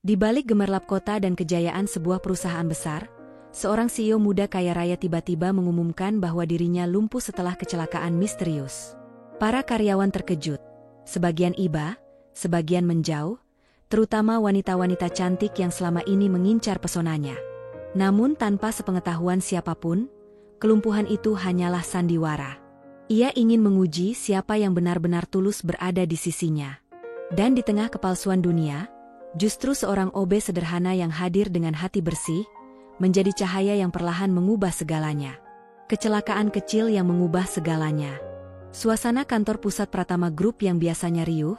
Di balik gemerlap kota dan kejayaan sebuah perusahaan besar, seorang CEO muda kaya raya tiba-tiba mengumumkan bahwa dirinya lumpuh setelah kecelakaan misterius. Para karyawan terkejut, sebagian iba, sebagian menjauh, terutama wanita-wanita cantik yang selama ini mengincar pesonanya. Namun tanpa sepengetahuan siapapun, kelumpuhan itu hanyalah sandiwara. Ia ingin menguji siapa yang benar-benar tulus berada di sisinya. Dan di tengah kepalsuan dunia, justru seorang OB sederhana yang hadir dengan hati bersih, menjadi cahaya yang perlahan mengubah segalanya. Kecelakaan kecil yang mengubah segalanya. Suasana kantor pusat Pratama Group yang biasanya riuh,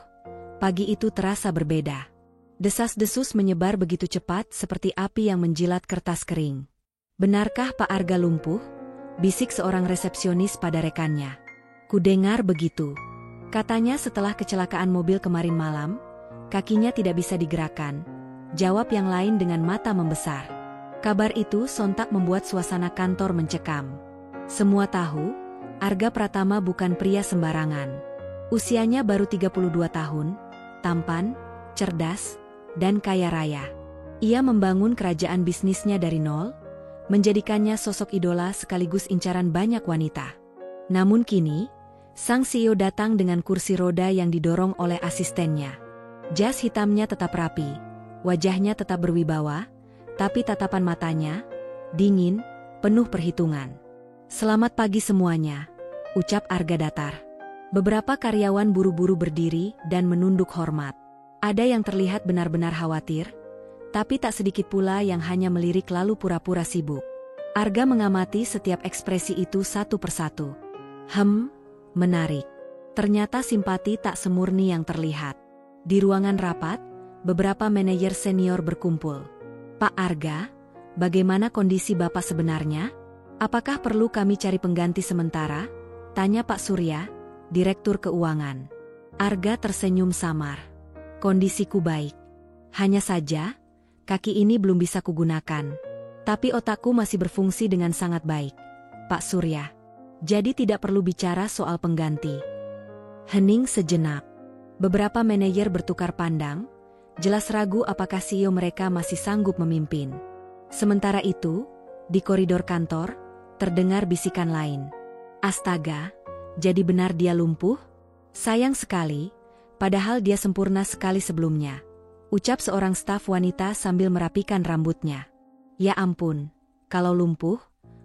pagi itu terasa berbeda. Desas-desus menyebar begitu cepat seperti api yang menjilat kertas kering. "Benarkah Pak Arga lumpuh?" bisik seorang resepsionis pada rekannya. "Kudengar begitu," katanya setelah kecelakaan mobil kemarin malam. "Kakinya tidak bisa digerakkan," jawab yang lain dengan mata membesar. Kabar itu sontak membuat suasana kantor mencekam. Semua tahu, Arga Pratama bukan pria sembarangan. Usianya baru 32 tahun, tampan, cerdas, dan kaya raya. Ia membangun kerajaan bisnisnya dari nol, menjadikannya sosok idola sekaligus incaran banyak wanita. Namun kini, sang CEO datang dengan kursi roda yang didorong oleh asistennya. Jas hitamnya tetap rapi, wajahnya tetap berwibawa, tapi tatapan matanya, dingin, penuh perhitungan. "Selamat pagi semuanya," ucap Arga datar. Beberapa karyawan buru-buru berdiri dan menunduk hormat. Ada yang terlihat benar-benar khawatir, tapi tak sedikit pula yang hanya melirik lalu pura-pura sibuk. Arga mengamati setiap ekspresi itu satu persatu. Menarik. Ternyata simpati tak semurni yang terlihat. Di ruangan rapat, beberapa manajer senior berkumpul. "Pak Arga, bagaimana kondisi Bapak sebenarnya? Apakah perlu kami cari pengganti sementara?" tanya Pak Surya, Direktur Keuangan. Arga tersenyum samar. "Kondisiku baik. Hanya saja, kaki ini belum bisa kugunakan. Tapi otakku masih berfungsi dengan sangat baik, Pak Surya. Jadi tidak perlu bicara soal pengganti." Hening sejenak. Beberapa manajer bertukar pandang, jelas ragu apakah CEO mereka masih sanggup memimpin. Sementara itu, di koridor kantor, terdengar bisikan lain. "Astaga, jadi benar dia lumpuh? Sayang sekali, padahal dia sempurna sekali sebelumnya," ucap seorang staf wanita sambil merapikan rambutnya. "Ya ampun, kalau lumpuh,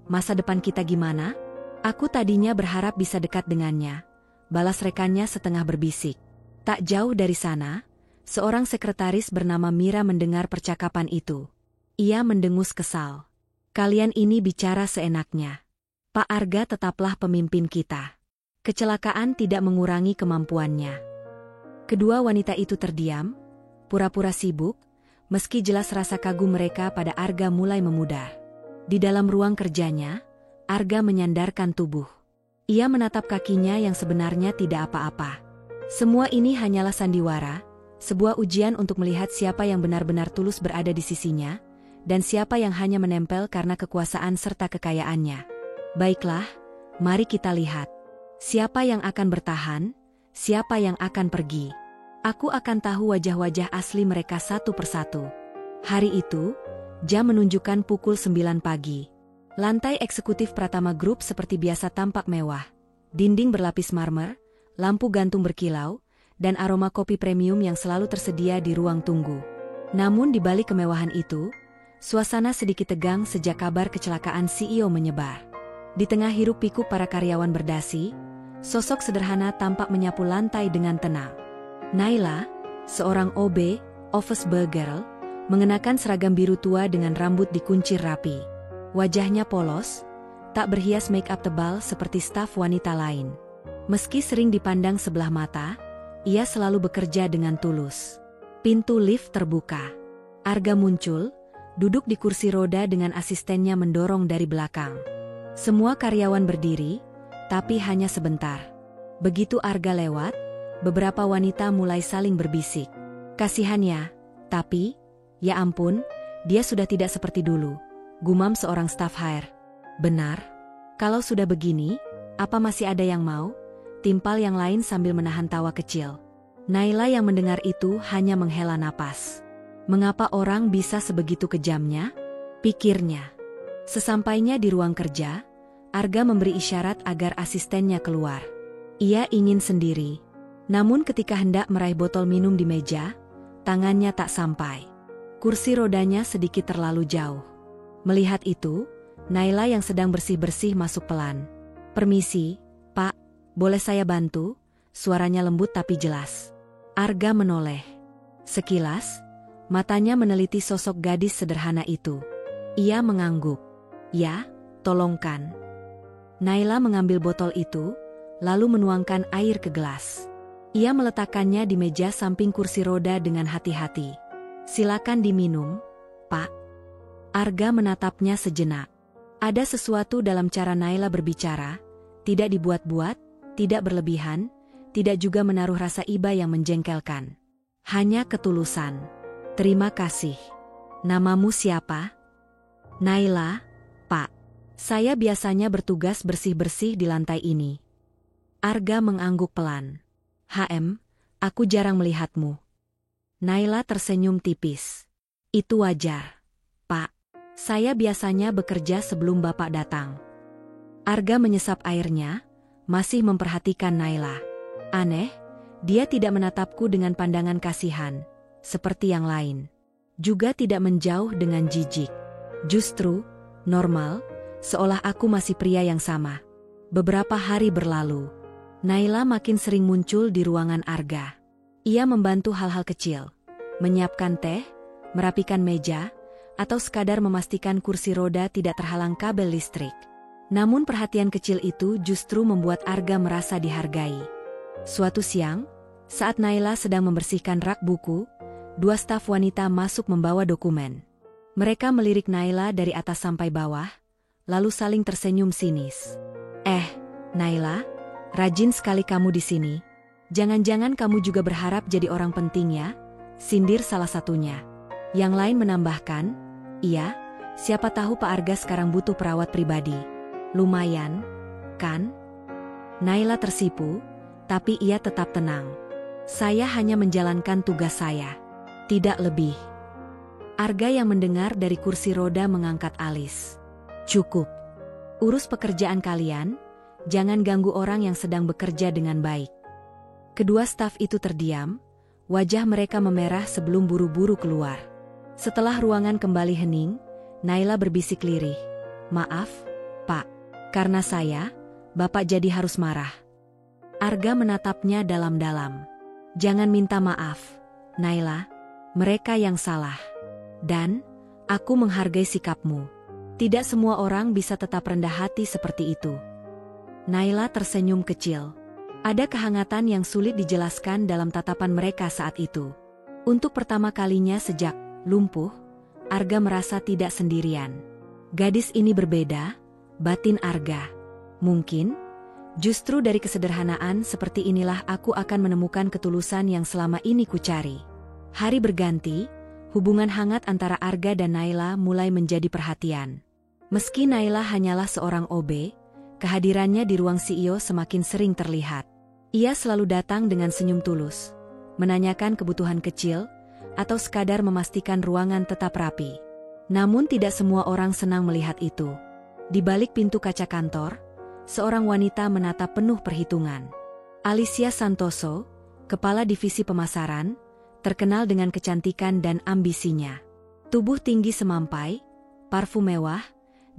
masa depan kita gimana? Aku tadinya berharap bisa dekat dengannya," balas rekannya setengah berbisik. Tak jauh dari sana, seorang sekretaris bernama Mira mendengar percakapan itu. Ia mendengus kesal. "Kalian ini bicara seenaknya. Pak Arga tetaplah pemimpin kita. Kecelakaan tidak mengurangi kemampuannya." Kedua wanita itu terdiam, pura-pura sibuk, meski jelas rasa kagum mereka pada Arga mulai memudar. Di dalam ruang kerjanya, Arga menyandarkan tubuh. Ia menatap kakinya yang sebenarnya tidak apa-apa. Semua ini hanyalah sandiwara, sebuah ujian untuk melihat siapa yang benar-benar tulus berada di sisinya, dan siapa yang hanya menempel karena kekuasaan serta kekayaannya. Baiklah, mari kita lihat. Siapa yang akan bertahan, siapa yang akan pergi. Aku akan tahu wajah-wajah asli mereka satu persatu. Hari itu, jam menunjukkan pukul 9 pagi. Lantai eksekutif Pratama Group seperti biasa tampak mewah. Dinding berlapis marmer, lampu gantung berkilau, dan aroma kopi premium yang selalu tersedia di ruang tunggu. Namun di balik kemewahan itu, suasana sedikit tegang sejak kabar kecelakaan CEO menyebar. Di tengah hiruk-pikuk para karyawan berdasi, sosok sederhana tampak menyapu lantai dengan tenang. Naila, seorang OB, office girl, mengenakan seragam biru tua dengan rambut dikuncir rapi. Wajahnya polos, tak berhias make-up tebal seperti staf wanita lain. Meski sering dipandang sebelah mata, ia selalu bekerja dengan tulus. Pintu lift terbuka. Arga muncul, duduk di kursi roda dengan asistennya mendorong dari belakang. Semua karyawan berdiri, tapi hanya sebentar. Begitu Arga lewat, beberapa wanita mulai saling berbisik. "Kasihannya, tapi, ya ampun, dia sudah tidak seperti dulu," gumam seorang staf HR. "Benar? Kalau sudah begini, apa masih ada yang mau?" timpal yang lain sambil menahan tawa kecil. Naila yang mendengar itu hanya menghela napas. Mengapa orang bisa sebegitu kejamnya? Pikirnya. Sesampainya di ruang kerja, Arga memberi isyarat agar asistennya keluar. Ia ingin sendiri. Namun ketika hendak meraih botol minum di meja, tangannya tak sampai. Kursi rodanya sedikit terlalu jauh. Melihat itu, Naila yang sedang bersih-bersih masuk pelan. "Permisi, Pak, boleh saya bantu?" Suaranya lembut tapi jelas. Arga menoleh. Sekilas, matanya meneliti sosok gadis sederhana itu. Ia mengangguk. "Ya, tolongkan." Naila mengambil botol itu, lalu menuangkan air ke gelas. Ia meletakkannya di meja samping kursi roda dengan hati-hati. "Silakan diminum, Pak." Arga menatapnya sejenak. Ada sesuatu dalam cara Naila berbicara, tidak dibuat-buat, tidak berlebihan, tidak juga menaruh rasa iba yang menjengkelkan. Hanya ketulusan. "Terima kasih. Namamu siapa?" "Naila, Pak. Saya biasanya bertugas bersih-bersih di lantai ini." Arga mengangguk pelan. Aku jarang melihatmu." Naila tersenyum tipis. "Itu wajar, Pak. Saya biasanya bekerja sebelum Bapak datang." Arga menyesap airnya, masih memperhatikan Naila. Aneh, dia tidak menatapku dengan pandangan kasihan, seperti yang lain. Juga tidak menjauh dengan jijik. Justru, normal, seolah aku masih pria yang sama. Beberapa hari berlalu. Naila makin sering muncul di ruangan Arga. Ia membantu hal-hal kecil. Menyiapkan teh, merapikan meja, atau sekadar memastikan kursi roda tidak terhalang kabel listrik. Namun perhatian kecil itu justru membuat Arga merasa dihargai. Suatu siang, saat Naila sedang membersihkan rak buku, dua staf wanita masuk membawa dokumen. Mereka melirik Naila dari atas sampai bawah, lalu saling tersenyum sinis. Naila, rajin sekali kamu di sini. Jangan-jangan kamu juga berharap jadi orang penting ya?" Sindir salah satunya. Yang lain menambahkan, "Iya, siapa tahu Pak Arga sekarang butuh perawat pribadi." "Lumayan, kan?" Naila tersipu, tapi ia tetap tenang. "Saya hanya menjalankan tugas saya. Tidak lebih." Arga yang mendengar dari kursi roda mengangkat alis. "Cukup. Urus pekerjaan kalian, jangan ganggu orang yang sedang bekerja dengan baik." Kedua staf itu terdiam, wajah mereka memerah sebelum buru-buru keluar. Setelah ruangan kembali hening, Naila berbisik lirih. "Maaf, Pak. Karena saya, Bapak jadi harus marah." Arga menatapnya dalam-dalam. "Jangan minta maaf, Naila. Mereka yang salah. Dan, aku menghargai sikapmu. Tidak semua orang bisa tetap rendah hati seperti itu." Naila tersenyum kecil. Ada kehangatan yang sulit dijelaskan dalam tatapan mereka saat itu. Untuk pertama kalinya sejak lumpuh, Arga merasa tidak sendirian. Gadis ini berbeda, batin Arga. Mungkin, justru dari kesederhanaan seperti inilah aku akan menemukan ketulusan yang selama ini kucari. Hari berganti, hubungan hangat antara Arga dan Naila mulai menjadi perhatian. Meski Naila hanyalah seorang OB, kehadirannya di ruang CEO semakin sering terlihat. Ia selalu datang dengan senyum tulus, menanyakan kebutuhan kecil, atau sekadar memastikan ruangan tetap rapi. Namun tidak semua orang senang melihat itu. Di balik pintu kaca kantor, seorang wanita menatap penuh perhitungan. Alicia Santoso, kepala divisi pemasaran, terkenal dengan kecantikan dan ambisinya. Tubuh tinggi semampai, parfum mewah,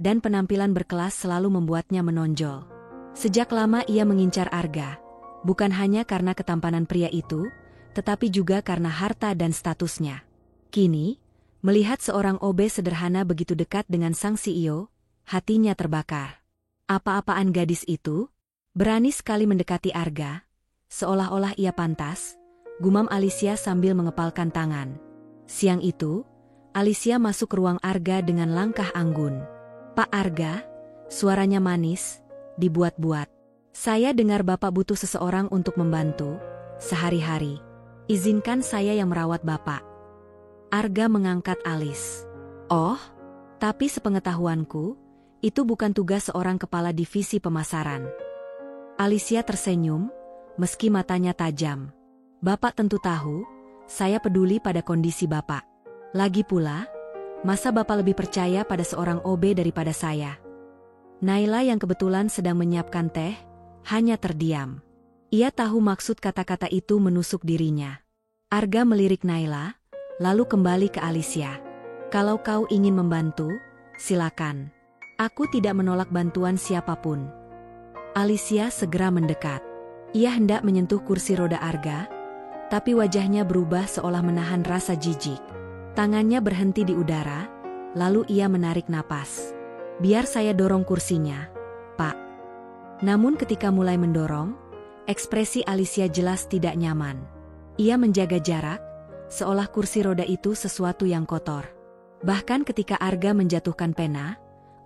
dan penampilan berkelas selalu membuatnya menonjol. Sejak lama ia mengincar Arga, bukan hanya karena ketampanan pria itu, tetapi juga karena harta dan statusnya. Kini, melihat seorang OB sederhana begitu dekat dengan sang CEO, hatinya terbakar. Apa-apaan gadis itu? Berani sekali mendekati Arga, seolah-olah ia pantas, gumam Alicia sambil mengepalkan tangan. Siang itu, Alicia masuk ruang Arga dengan langkah anggun. "Pak Arga," suaranya manis, dibuat-buat. "Saya dengar Bapak butuh seseorang untuk membantu sehari-hari. Izinkan saya yang merawat Bapak." Arga mengangkat alis. "Oh, tapi sepengetahuanku, itu bukan tugas seorang kepala divisi pemasaran." Alicia tersenyum, meski matanya tajam. "Bapak tentu tahu, saya peduli pada kondisi Bapak. Lagi pula, masa Bapak lebih percaya pada seorang OB daripada saya? Naila yang kebetulan sedang menyiapkan teh, hanya terdiam. Ia tahu maksud kata-kata itu menusuk dirinya. Arga melirik Naila, lalu kembali ke Alicia. Kalau kau ingin membantu, silakan. Aku tidak menolak bantuan siapapun. Alicia segera mendekat. Ia hendak menyentuh kursi roda Arga, tapi wajahnya berubah seolah menahan rasa jijik. Tangannya berhenti di udara, lalu ia menarik napas. Biar saya dorong kursinya, Pak. Namun ketika mulai mendorong, ekspresi Alicia jelas tidak nyaman. Ia menjaga jarak, seolah kursi roda itu sesuatu yang kotor. Bahkan ketika Arga menjatuhkan pena,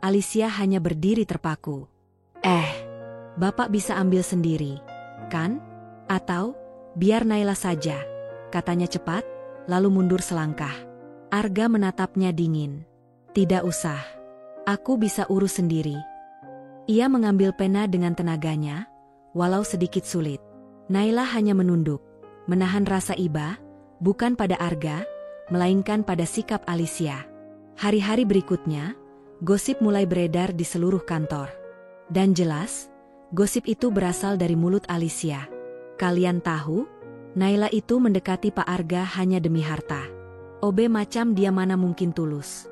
Alicia hanya berdiri terpaku. Bapak bisa ambil sendiri, kan? Atau, biar Naila saja, katanya cepat, lalu mundur selangkah. Arga menatapnya dingin. Tidak usah. Aku bisa urus sendiri. Ia mengambil pena dengan tenaganya, walau sedikit sulit. Naila hanya menunduk, menahan rasa iba, bukan pada Arga, melainkan pada sikap Alicia. Hari-hari berikutnya, gosip mulai beredar di seluruh kantor. Dan jelas, gosip itu berasal dari mulut Alicia. Kalian tahu, Naila itu mendekati Pak Arga hanya demi harta. OB macam dia mana mungkin tulus.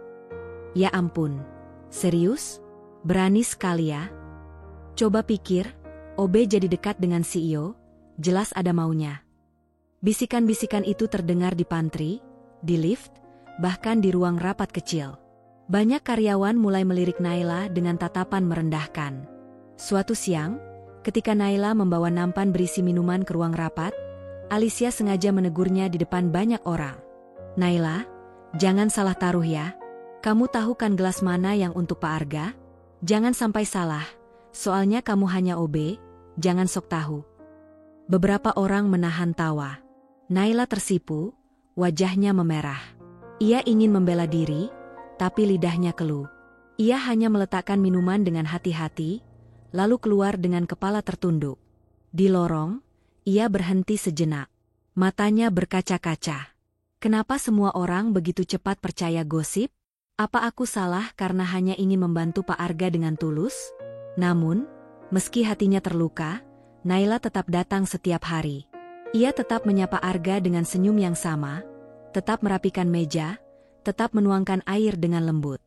Ya ampun, serius? Berani sekali ya. Coba pikir, OB jadi dekat dengan CEO, jelas ada maunya. Bisikan-bisikan itu terdengar di pantry, di lift, bahkan di ruang rapat kecil. Banyak karyawan mulai melirik Naila dengan tatapan merendahkan. Suatu siang, ketika Naila membawa nampan berisi minuman ke ruang rapat, Alicia sengaja menegurnya di depan banyak orang. Naila, jangan salah taruh ya. Kamu tahu kan gelas mana yang untuk Pak Arga? Jangan sampai salah, soalnya kamu hanya OB, jangan sok tahu. Beberapa orang menahan tawa. Naila tersipu, wajahnya memerah. Ia ingin membela diri, tapi lidahnya keluh. Ia hanya meletakkan minuman dengan hati-hati, lalu keluar dengan kepala tertunduk. Di lorong, ia berhenti sejenak. Matanya berkaca-kaca. Kenapa semua orang begitu cepat percaya gosip? Apa aku salah karena hanya ingin membantu Pak Arga dengan tulus? Namun, meski hatinya terluka, Naila tetap datang setiap hari. Ia tetap menyapa Arga dengan senyum yang sama, tetap merapikan meja, tetap menuangkan air dengan lembut.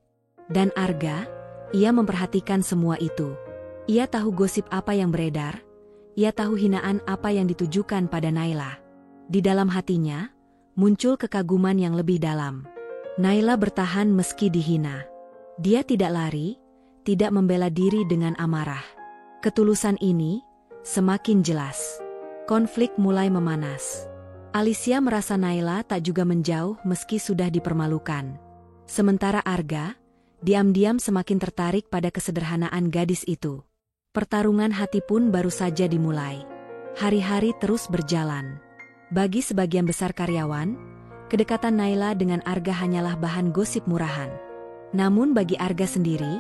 Dan Arga, ia memperhatikan semua itu. Ia tahu gosip apa yang beredar, ia tahu hinaan apa yang ditujukan pada Naila. Di dalam hatinya, muncul kekaguman yang lebih dalam. Naila bertahan meski dihina. Dia tidak lari, tidak membela diri dengan amarah. Ketulusan ini semakin jelas. Konflik mulai memanas. Alicia merasa Naila tak juga menjauh meski sudah dipermalukan. Sementara Arga, diam-diam semakin tertarik pada kesederhanaan gadis itu. Pertarungan hati pun baru saja dimulai. Hari-hari terus berjalan. Bagi sebagian besar karyawan, kedekatan Naila dengan Arga hanyalah bahan gosip murahan. Namun bagi Arga sendiri,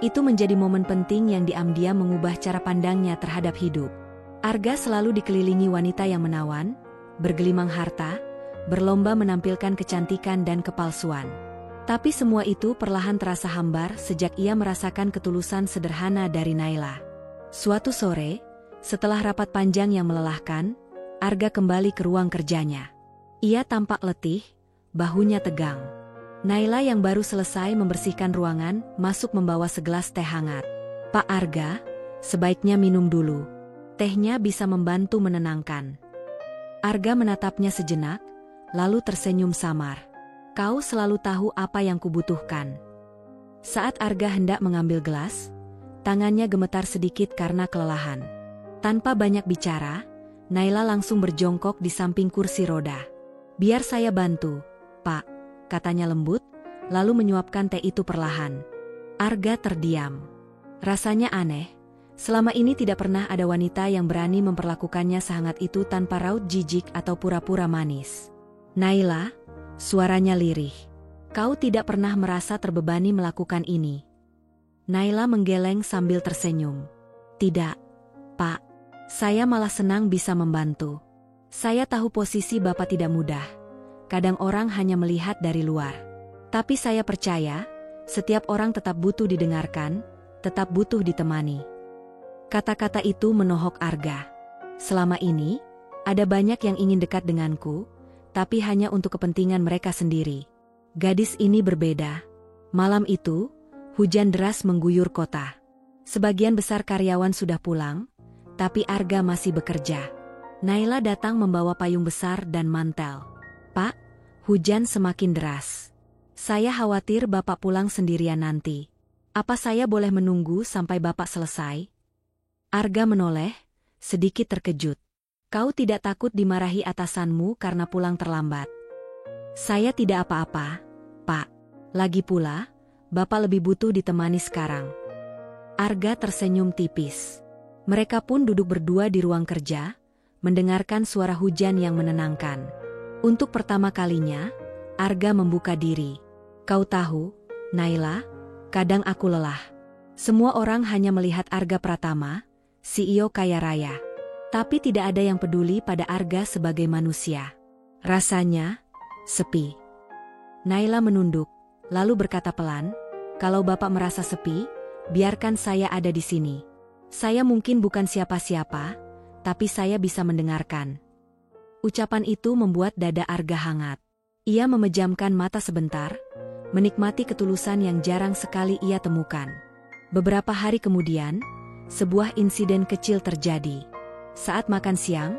itu menjadi momen penting yang diam-diam mengubah cara pandangnya terhadap hidup. Arga selalu dikelilingi wanita yang menawan, bergelimang harta, berlomba menampilkan kecantikan dan kepalsuan. Tapi semua itu perlahan terasa hambar sejak ia merasakan ketulusan sederhana dari Naila. Suatu sore, setelah rapat panjang yang melelahkan, Arga kembali ke ruang kerjanya. Ia tampak letih, bahunya tegang. Naila yang baru selesai membersihkan ruangan masuk membawa segelas teh hangat. Pak Arga, sebaiknya minum dulu. Tehnya bisa membantu menenangkan. Arga menatapnya sejenak, lalu tersenyum samar. Kau selalu tahu apa yang kubutuhkan. Saat Arga hendak mengambil gelas, tangannya gemetar sedikit karena kelelahan. Tanpa banyak bicara, Naila langsung berjongkok di samping kursi roda. Biar saya bantu, Pak, katanya lembut, lalu menyuapkan teh itu perlahan. Arga terdiam. Rasanya aneh, selama ini tidak pernah ada wanita yang berani memperlakukannya sehangat itu tanpa raut jijik atau pura-pura manis. Naila, suaranya lirih. Kau tidak pernah merasa terbebani melakukan ini. Naila menggeleng sambil tersenyum. Tidak, Pak. Saya malah senang bisa membantu. Saya tahu posisi Bapak tidak mudah. kadang orang hanya melihat dari luar. Tapi saya percaya, setiap orang tetap butuh didengarkan, tetap butuh ditemani. Kata-kata itu menohok Arga. Selama ini, ada banyak yang ingin dekat denganku, tapi hanya untuk kepentingan mereka sendiri. Gadis ini berbeda. Malam itu, hujan deras mengguyur kota. Sebagian besar karyawan sudah pulang, tapi Arga masih bekerja. Naila datang membawa payung besar dan mantel. "Pak, hujan semakin deras. Saya khawatir Bapak pulang sendirian nanti. Apa saya boleh menunggu sampai Bapak selesai?" Arga menoleh, sedikit terkejut. "Kau tidak takut dimarahi atasanmu karena pulang terlambat?" "Saya tidak apa-apa, Pak. Lagi pula, Bapak lebih butuh ditemani sekarang." Arga tersenyum tipis. Mereka pun duduk berdua di ruang kerja, mendengarkan suara hujan yang menenangkan. Untuk pertama kalinya, Arga membuka diri. "Kau tahu, Naila, kadang aku lelah." Semua orang hanya melihat Arga Pratama, CEO kaya raya. Tapi tidak ada yang peduli pada Arga sebagai manusia. Rasanya sepi. Naila menunduk, lalu berkata pelan, "Kalau Bapak merasa sepi, biarkan saya ada di sini. Saya mungkin bukan siapa-siapa, tapi saya bisa mendengarkan." Ucapan itu membuat dada Arga hangat. Ia memejamkan mata sebentar, menikmati ketulusan yang jarang sekali ia temukan. Beberapa hari kemudian, sebuah insiden kecil terjadi. Saat makan siang,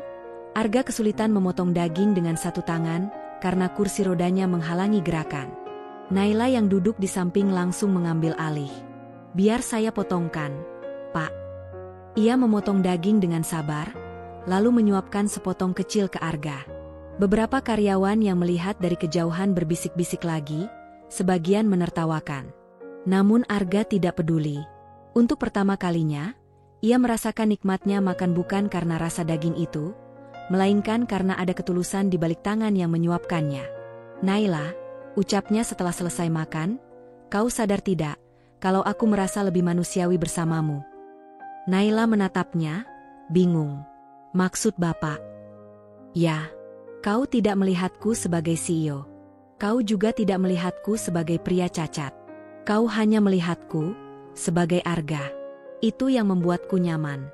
Arga kesulitan memotong daging dengan satu tangan karena kursi rodanya menghalangi gerakan. Naila yang duduk di samping langsung mengambil alih. "Biar saya potongkan, Pak." Ia memotong daging dengan sabar, lalu menyuapkan sepotong kecil ke Arga. Beberapa karyawan yang melihat dari kejauhan berbisik-bisik lagi, sebagian menertawakan. Namun Arga tidak peduli. Untuk pertama kalinya, ia merasakan nikmatnya makan bukan karena rasa daging itu, melainkan karena ada ketulusan di balik tangan yang menyuapkannya. "Naila," ucapnya setelah selesai makan, "kau sadar tidak, kalau aku merasa lebih manusiawi bersamamu?" Naila menatapnya, bingung. "Maksud Bapak?" "Ya, kau tidak melihatku sebagai CEO. Kau juga tidak melihatku sebagai pria cacat. Kau hanya melihatku sebagai Arga. Itu yang membuatku nyaman."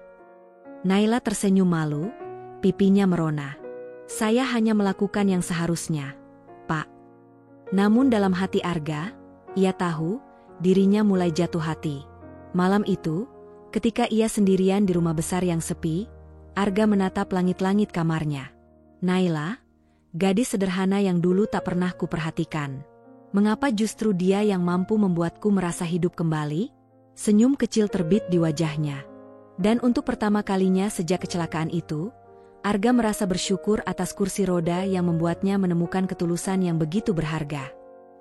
Naila tersenyum malu, pipinya merona. "Saya hanya melakukan yang seharusnya, Pak." Namun dalam hati Arga, ia tahu, dirinya mulai jatuh hati. Malam itu, ketika ia sendirian di rumah besar yang sepi, Arga menatap langit-langit kamarnya. "Naila, gadis sederhana yang dulu tak pernah kuperhatikan. Mengapa justru dia yang mampu membuatku merasa hidup kembali?" Senyum kecil terbit di wajahnya. Dan untuk pertama kalinya sejak kecelakaan itu, Arga merasa bersyukur atas kursi roda yang membuatnya menemukan ketulusan yang begitu berharga.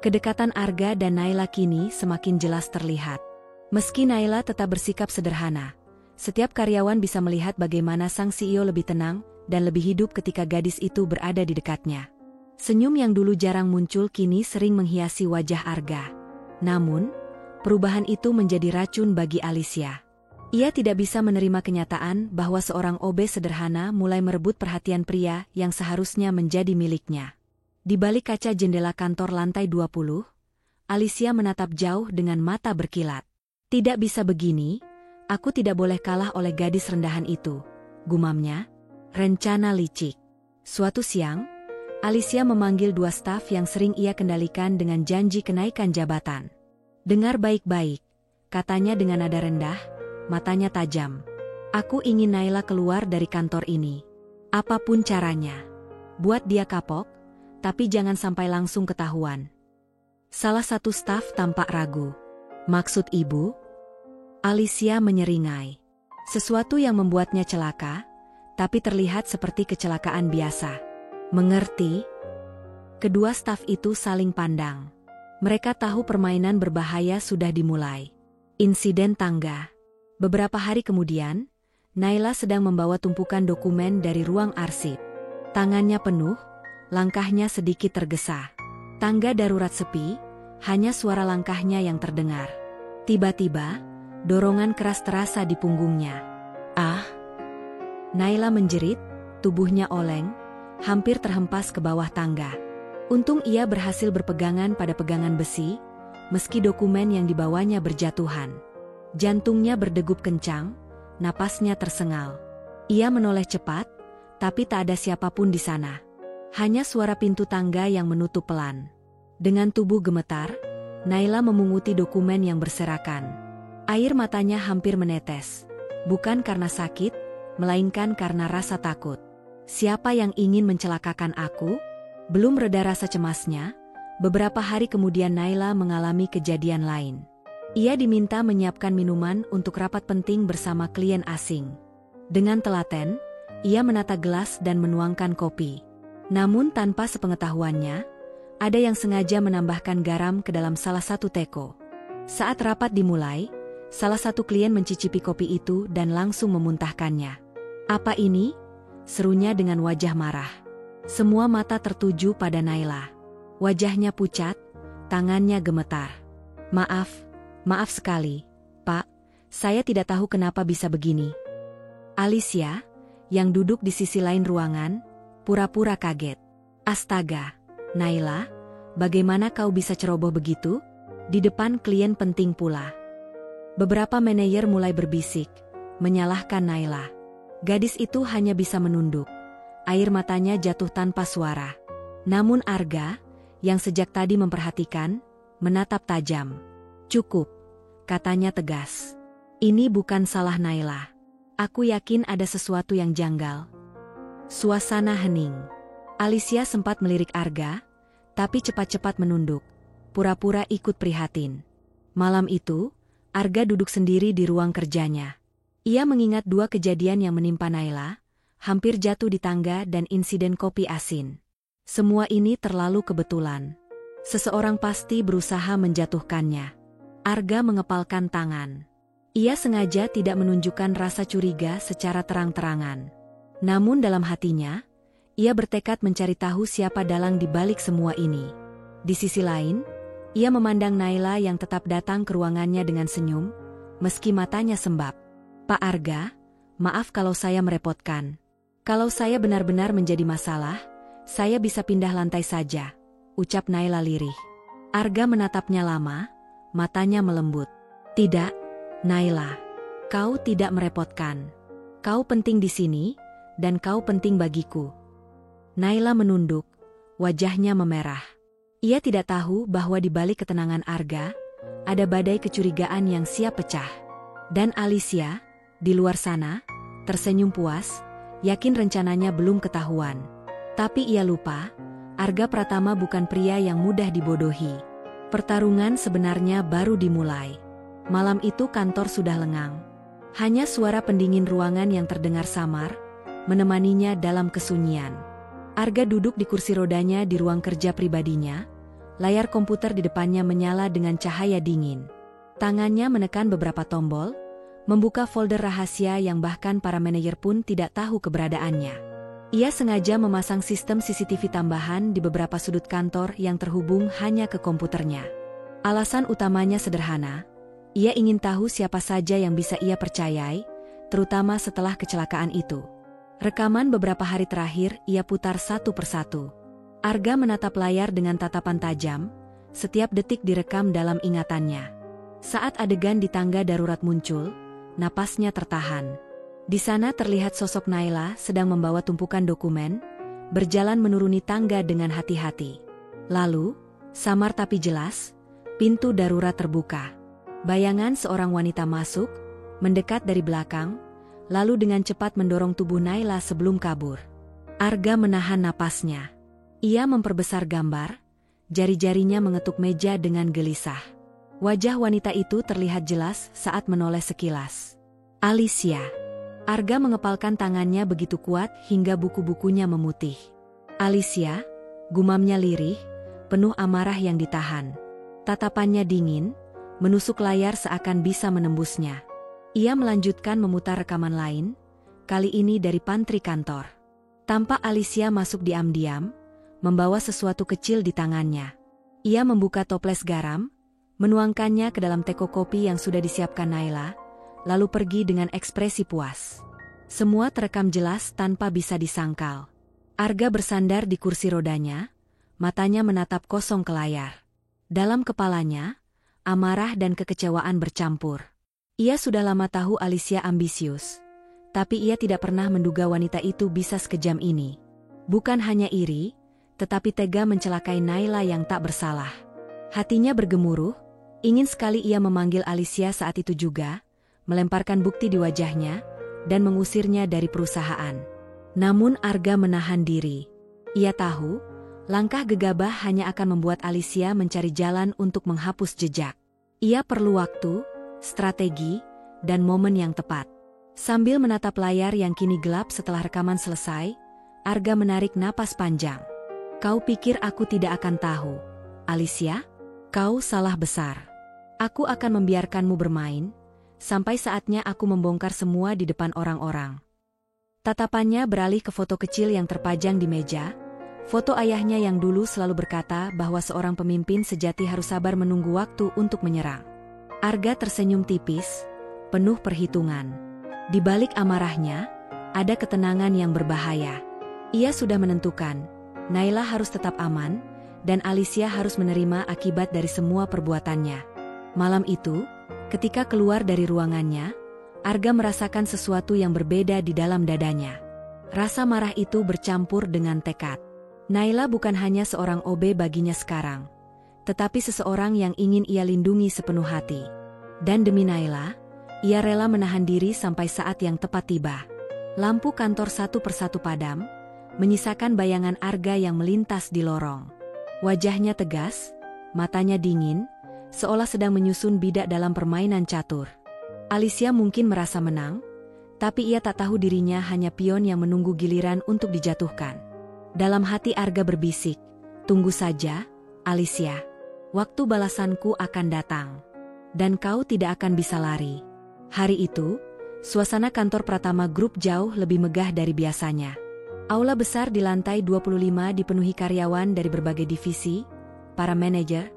Kedekatan Arga dan Naila kini semakin jelas terlihat. Meski Naila tetap bersikap sederhana, setiap karyawan bisa melihat bagaimana sang CEO lebih tenang dan lebih hidup ketika gadis itu berada di dekatnya. Senyum yang dulu jarang muncul kini sering menghiasi wajah Arga. Namun, perubahan itu menjadi racun bagi Alicia. Ia tidak bisa menerima kenyataan bahwa seorang OB sederhana mulai merebut perhatian pria yang seharusnya menjadi miliknya. Di balik kaca jendela kantor lantai 20, Alicia menatap jauh dengan mata berkilat. "Tidak bisa begini, aku tidak boleh kalah oleh gadis rendahan itu," gumamnya. Rencana licik. Suatu siang, Alicia memanggil dua staf yang sering ia kendalikan dengan janji kenaikan jabatan. "Dengar baik-baik," katanya dengan nada rendah, matanya tajam. "Aku ingin Naila keluar dari kantor ini. Apapun caranya. Buat dia kapok, tapi jangan sampai langsung ketahuan." Salah satu staf tampak ragu. "Maksud ibu?" Alicia menyeringai. Sesuatu yang membuatnya celaka, tapi terlihat seperti kecelakaan biasa. "Mengerti?" Kedua staf itu saling pandang. Mereka tahu permainan berbahaya sudah dimulai. Insiden tangga. Beberapa hari kemudian, Naila sedang membawa tumpukan dokumen dari ruang arsip. Tangannya penuh, langkahnya sedikit tergesa. Tangga darurat sepi, hanya suara langkahnya yang terdengar. Tiba-tiba, dorongan keras terasa di punggungnya. "Ah!" Naila menjerit, tubuhnya oleng, hampir terhempas ke bawah tangga. Untung ia berhasil berpegangan pada pegangan besi, meski dokumen yang dibawanya berjatuhan. Jantungnya berdegup kencang, napasnya tersengal. Ia menoleh cepat, tapi tak ada siapapun di sana. Hanya suara pintu tangga yang menutup pelan. Dengan tubuh gemetar, Naila memunguti dokumen yang berserakan. Air matanya hampir menetes. Bukan karena sakit, melainkan karena rasa takut. Siapa yang ingin mencelakakan aku? Belum reda rasa cemasnya, beberapa hari kemudian Naila mengalami kejadian lain. Ia diminta menyiapkan minuman untuk rapat penting bersama klien asing. Dengan telaten, ia menata gelas dan menuangkan kopi. Namun tanpa sepengetahuannya, ada yang sengaja menambahkan garam ke dalam salah satu teko. Saat rapat dimulai, salah satu klien mencicipi kopi itu dan langsung memuntahkannya. "Apa ini?" serunya dengan wajah marah. Semua mata tertuju pada Naila. Wajahnya pucat, tangannya gemetar. Maaf sekali, Pak. Saya tidak tahu kenapa bisa begini." Alicia, yang duduk di sisi lain ruangan, pura-pura kaget. "Astaga, Naila, bagaimana kau bisa ceroboh begitu?" Di depan klien penting pula. Beberapa manajer mulai berbisik, menyalahkan Naila. Gadis itu hanya bisa menunduk. Air matanya jatuh tanpa suara. Namun Arga, yang sejak tadi memperhatikan, menatap tajam. "Cukup," katanya tegas. "Ini bukan salah Naila. Aku yakin ada sesuatu yang janggal." Suasana hening. Alicia sempat melirik Arga, tapi cepat-cepat menunduk, pura-pura ikut prihatin. Malam itu, Arga duduk sendiri di ruang kerjanya. Ia mengingat dua kejadian yang menimpa Naila, hampir jatuh di tangga dan insiden kopi asin. Semua ini terlalu kebetulan. Seseorang pasti berusaha menjatuhkannya. Arga mengepalkan tangan. Ia sengaja tidak menunjukkan rasa curiga secara terang-terangan. Namun dalam hatinya, ia bertekad mencari tahu siapa dalang di balik semua ini. Di sisi lain, ia memandang Naila yang tetap datang ke ruangannya dengan senyum, meski matanya sembab. "Pak Arga, maaf kalau saya merepotkan. Kalau saya benar-benar menjadi masalah, saya bisa pindah lantai saja," ucap Naila lirih. Arga menatapnya lama, matanya melembut. "Tidak, Naila. Kau tidak merepotkan. Kau penting di sini, dan kau penting bagiku." Naila menunduk, wajahnya memerah. Ia tidak tahu bahwa di balik ketenangan Arga, ada badai kecurigaan yang siap pecah. Dan Alicia, di luar sana, tersenyum puas, yakin rencananya belum ketahuan. Tapi ia lupa, Arga Pratama bukan pria yang mudah dibodohi. Pertarungan sebenarnya baru dimulai. Malam itu kantor sudah lengang. Hanya suara pendingin ruangan yang terdengar samar, menemaninya dalam kesunyian. Arga duduk di kursi rodanya di ruang kerja pribadinya, layar komputer di depannya menyala dengan cahaya dingin. Tangannya menekan beberapa tombol, membuka folder rahasia yang bahkan para manajer pun tidak tahu keberadaannya. Ia sengaja memasang sistem CCTV tambahan di beberapa sudut kantor yang terhubung hanya ke komputernya. Alasan utamanya sederhana, ia ingin tahu siapa saja yang bisa ia percayai, terutama setelah kecelakaan itu. Rekaman beberapa hari terakhir ia putar satu persatu. Arga menatap layar dengan tatapan tajam, setiap detik direkam dalam ingatannya. Saat adegan di tangga darurat muncul, napasnya tertahan. Di sana terlihat sosok Naila sedang membawa tumpukan dokumen, berjalan menuruni tangga dengan hati-hati. Lalu, samar tapi jelas, pintu darurat terbuka. Bayangan seorang wanita masuk, mendekat dari belakang, lalu dengan cepat mendorong tubuh Naila sebelum kabur. Arga menahan napasnya. Ia memperbesar gambar, jari-jarinya mengetuk meja dengan gelisah. Wajah wanita itu terlihat jelas saat menoleh sekilas. Alicia. Arga mengepalkan tangannya begitu kuat hingga buku-bukunya memutih. "Alicia," gumamnya lirih, penuh amarah yang ditahan. Tatapannya dingin, menusuk layar seakan bisa menembusnya. Ia melanjutkan memutar rekaman lain, kali ini dari pantry kantor. Tampak Alicia masuk diam-diam, membawa sesuatu kecil di tangannya. Ia membuka toples garam, menuangkannya ke dalam teko kopi yang sudah disiapkan Naila, lalu pergi dengan ekspresi puas. Semua terekam jelas tanpa bisa disangkal. Arga bersandar di kursi rodanya, matanya menatap kosong ke layar. Dalam kepalanya, amarah dan kekecewaan bercampur. Ia sudah lama tahu Alicia ambisius, tapi ia tidak pernah menduga wanita itu bisa sekejam ini. Bukan hanya iri, tetapi tega mencelakai Naila yang tak bersalah. Hatinya bergemuruh, ingin sekali ia memanggil Alicia saat itu juga, melemparkan bukti di wajahnya, dan mengusirnya dari perusahaan. Namun Arga menahan diri. Ia tahu, langkah gegabah hanya akan membuat Alicia mencari jalan untuk menghapus jejak. Ia perlu waktu, strategi, dan momen yang tepat. Sambil menatap layar yang kini gelap setelah rekaman selesai, Arga menarik napas panjang. Kau pikir aku tidak akan tahu, Alicia? Kau salah besar. Aku akan membiarkanmu bermain, sampai saatnya aku membongkar semua di depan orang-orang. Tatapannya beralih ke foto kecil yang terpajang di meja, foto ayahnya yang dulu selalu berkata bahwa seorang pemimpin sejati harus sabar menunggu waktu untuk menyerang. Arga tersenyum tipis, penuh perhitungan. Di balik amarahnya, ada ketenangan yang berbahaya. Ia sudah menentukan, Naila harus tetap aman, dan Alicia harus menerima akibat dari semua perbuatannya. Malam itu, ketika keluar dari ruangannya, Arga merasakan sesuatu yang berbeda di dalam dadanya. Rasa marah itu bercampur dengan tekad. Naila bukan hanya seorang OB baginya sekarang, tetapi seseorang yang ingin ia lindungi sepenuh hati. Dan demi Naila, ia rela menahan diri sampai saat yang tepat tiba. Lampu kantor satu persatu padam, menyisakan bayangan Arga yang melintas di lorong. Wajahnya tegas, matanya dingin, seolah sedang menyusun bidak dalam permainan catur. Alicia mungkin merasa menang, tapi ia tak tahu dirinya hanya pion yang menunggu giliran untuk dijatuhkan. Dalam hati Arga berbisik, tunggu saja, Alicia. Waktu balasanku akan datang. Dan kau tidak akan bisa lari. Hari itu, suasana kantor Pratama Group jauh lebih megah dari biasanya. Aula besar di lantai 25 dipenuhi karyawan dari berbagai divisi, para manajer,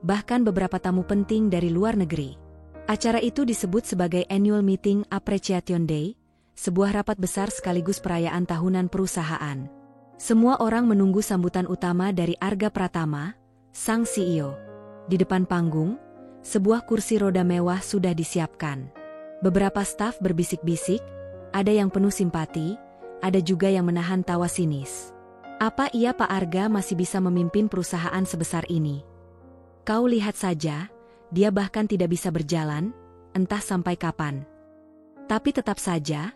bahkan beberapa tamu penting dari luar negeri. Acara itu disebut sebagai Annual Meeting Appreciation Day, sebuah rapat besar sekaligus perayaan tahunan perusahaan. Semua orang menunggu sambutan utama dari Arga Pratama, sang CEO. Di depan panggung, sebuah kursi roda mewah sudah disiapkan. Beberapa staf berbisik-bisik, ada yang penuh simpati, ada juga yang menahan tawa sinis. Apa iya Pak Arga masih bisa memimpin perusahaan sebesar ini? Kau lihat saja, dia bahkan tidak bisa berjalan, entah sampai kapan. Tapi tetap saja,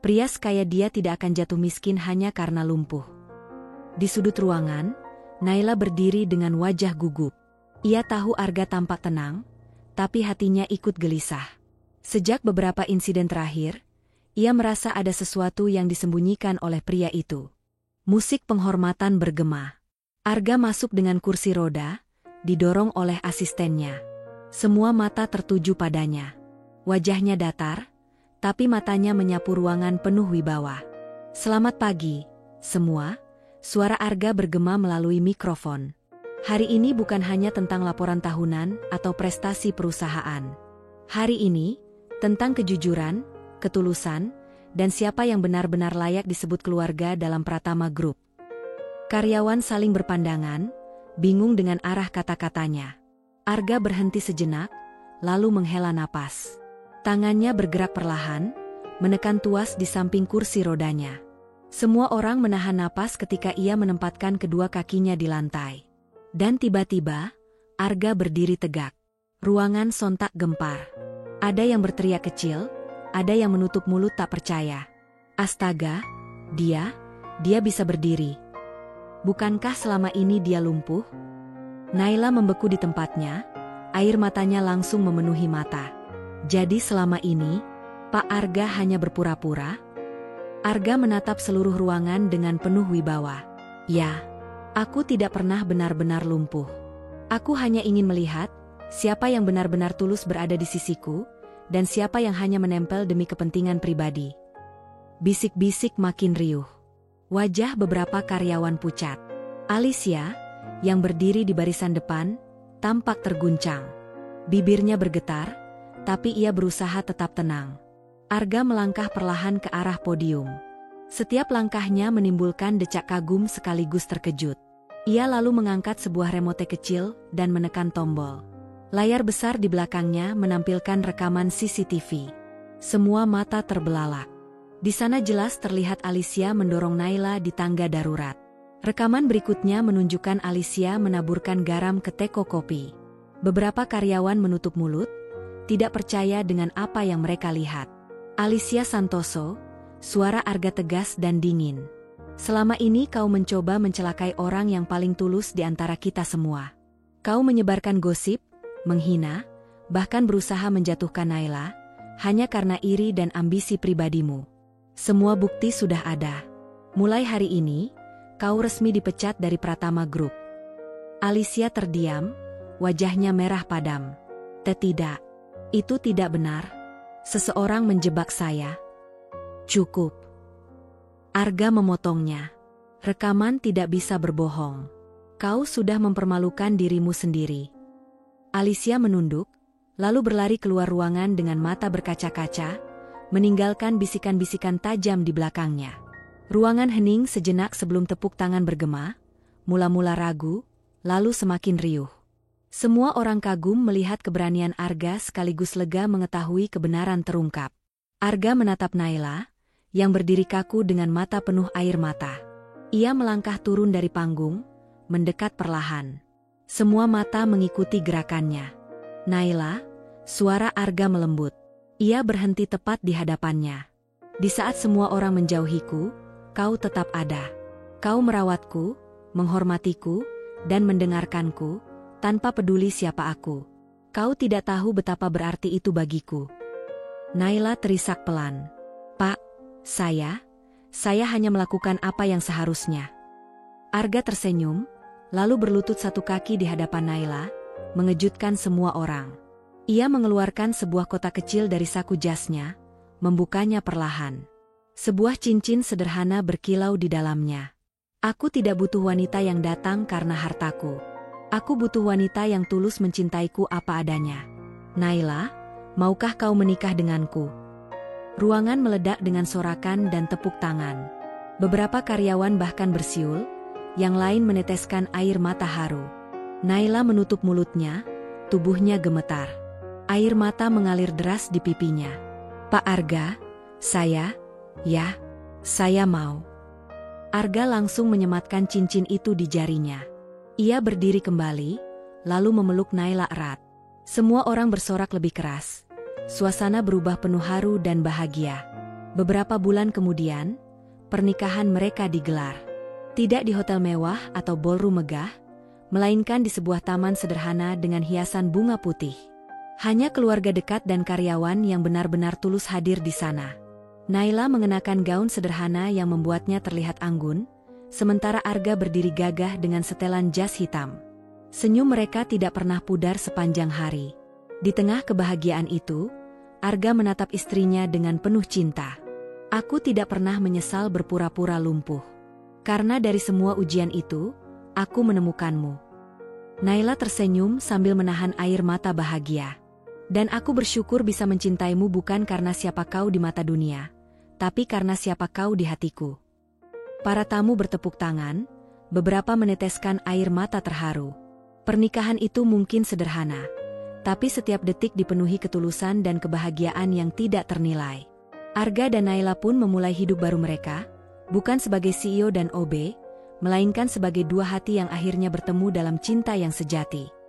pria sekaya dia tidak akan jatuh miskin hanya karena lumpuh. Di sudut ruangan, Naila berdiri dengan wajah gugup. Ia tahu Arga tampak tenang, tapi hatinya ikut gelisah. Sejak beberapa insiden terakhir, ia merasa ada sesuatu yang disembunyikan oleh pria itu. Musik penghormatan bergema. Arga masuk dengan kursi roda, didorong oleh asistennya. Semua mata tertuju padanya. Wajahnya datar, tapi matanya menyapu ruangan penuh wibawa. Selamat pagi, semua. Suara Arga bergema melalui mikrofon. Hari ini bukan hanya tentang laporan tahunan atau prestasi perusahaan. Hari ini, tentang kejujuran, ketulusan, dan siapa yang benar-benar layak disebut keluarga dalam Pratama Group. Karyawan saling berpandangan, bingung dengan arah kata-katanya. Arga berhenti sejenak, lalu menghela napas. Tangannya bergerak perlahan, menekan tuas di samping kursi rodanya. Semua orang menahan napas ketika ia menempatkan kedua kakinya di lantai. Dan tiba-tiba, Arga berdiri tegak. Ruangan sontak gempar. Ada yang berteriak kecil, ada yang menutup mulut tak percaya. Astaga, dia bisa berdiri. Bukankah selama ini dia lumpuh? Naila membeku di tempatnya, air matanya langsung memenuhi mata. Jadi selama ini, Pak Arga hanya berpura-pura? Arga menatap seluruh ruangan dengan penuh wibawa. Ya, aku tidak pernah benar-benar lumpuh. Aku hanya ingin melihat siapa yang benar-benar tulus berada di sisiku, dan siapa yang hanya menempel demi kepentingan pribadi. Bisik-bisik makin riuh. Wajah beberapa karyawan pucat. Alicia, yang berdiri di barisan depan, tampak terguncang. Bibirnya bergetar, tapi ia berusaha tetap tenang. Arga melangkah perlahan ke arah podium. Setiap langkahnya menimbulkan decak kagum sekaligus terkejut. Ia lalu mengangkat sebuah remote kecil dan menekan tombol. Layar besar di belakangnya menampilkan rekaman CCTV. Semua mata terbelalak. Di sana jelas terlihat Alicia mendorong Naila di tangga darurat. Rekaman berikutnya menunjukkan Alicia menaburkan garam ke teko kopi. Beberapa karyawan menutup mulut, tidak percaya dengan apa yang mereka lihat. Alicia Santoso, suara Arga tegas dan dingin. Selama ini kau mencoba mencelakai orang yang paling tulus di antara kita semua. Kau menyebarkan gosip, menghina, bahkan berusaha menjatuhkan Naila, hanya karena iri dan ambisi pribadimu. Semua bukti sudah ada. Mulai hari ini, kau resmi dipecat dari Pratama Group. Alicia terdiam, wajahnya merah padam. Tidak, itu tidak benar. Seseorang menjebak saya. Cukup. Arga memotongnya. Rekaman tidak bisa berbohong. Kau sudah mempermalukan dirimu sendiri. Alicia menunduk, lalu berlari keluar ruangan dengan mata berkaca-kaca, meninggalkan bisikan-bisikan tajam di belakangnya. Ruangan hening sejenak sebelum tepuk tangan bergema, mula-mula ragu, lalu semakin riuh. Semua orang kagum melihat keberanian Arga sekaligus lega mengetahui kebenaran terungkap. Arga menatap Naila, yang berdiri kaku dengan mata penuh air mata. Ia melangkah turun dari panggung, mendekat perlahan. Semua mata mengikuti gerakannya. Naila, suara Arga melembut. Ia berhenti tepat di hadapannya. Di saat semua orang menjauhiku, kau tetap ada. Kau merawatku, menghormatiku, dan mendengarkanku, tanpa peduli siapa aku. Kau tidak tahu betapa berarti itu bagiku. Naila terisak pelan. Pak, saya hanya melakukan apa yang seharusnya. Arga tersenyum, lalu berlutut satu kaki di hadapan Naila, mengejutkan semua orang. Ia mengeluarkan sebuah kotak kecil dari saku jasnya, membukanya perlahan. Sebuah cincin sederhana berkilau di dalamnya. Aku tidak butuh wanita yang datang karena hartaku. Aku butuh wanita yang tulus mencintaiku apa adanya. Naila, maukah kau menikah denganku? Ruangan meledak dengan sorakan dan tepuk tangan. Beberapa karyawan bahkan bersiul, yang lain meneteskan air mata haru. Naila menutup mulutnya, tubuhnya gemetar. Air mata mengalir deras di pipinya. Pak Arga, saya mau. Arga langsung menyematkan cincin itu di jarinya. Ia berdiri kembali, lalu memeluk Naila erat. Semua orang bersorak lebih keras. Suasana berubah penuh haru dan bahagia. Beberapa bulan kemudian, pernikahan mereka digelar. Tidak di hotel mewah atau ballroom megah, melainkan di sebuah taman sederhana dengan hiasan bunga putih. Hanya keluarga dekat dan karyawan yang benar-benar tulus hadir di sana. Naila mengenakan gaun sederhana yang membuatnya terlihat anggun, sementara Arga berdiri gagah dengan setelan jas hitam. Senyum mereka tidak pernah pudar sepanjang hari. Di tengah kebahagiaan itu, Arga menatap istrinya dengan penuh cinta. Aku tidak pernah menyesal berpura-pura lumpuh. Karena dari semua ujian itu, aku menemukanmu. Naila tersenyum sambil menahan air mata bahagia. Dan aku bersyukur bisa mencintaimu bukan karena siapa kau di mata dunia, tapi karena siapa kau di hatiku. Para tamu bertepuk tangan, beberapa meneteskan air mata terharu. Pernikahan itu mungkin sederhana, tapi setiap detik dipenuhi ketulusan dan kebahagiaan yang tidak ternilai. Arga dan Naila pun memulai hidup baru mereka, bukan sebagai CEO dan OB, melainkan sebagai dua hati yang akhirnya bertemu dalam cinta yang sejati.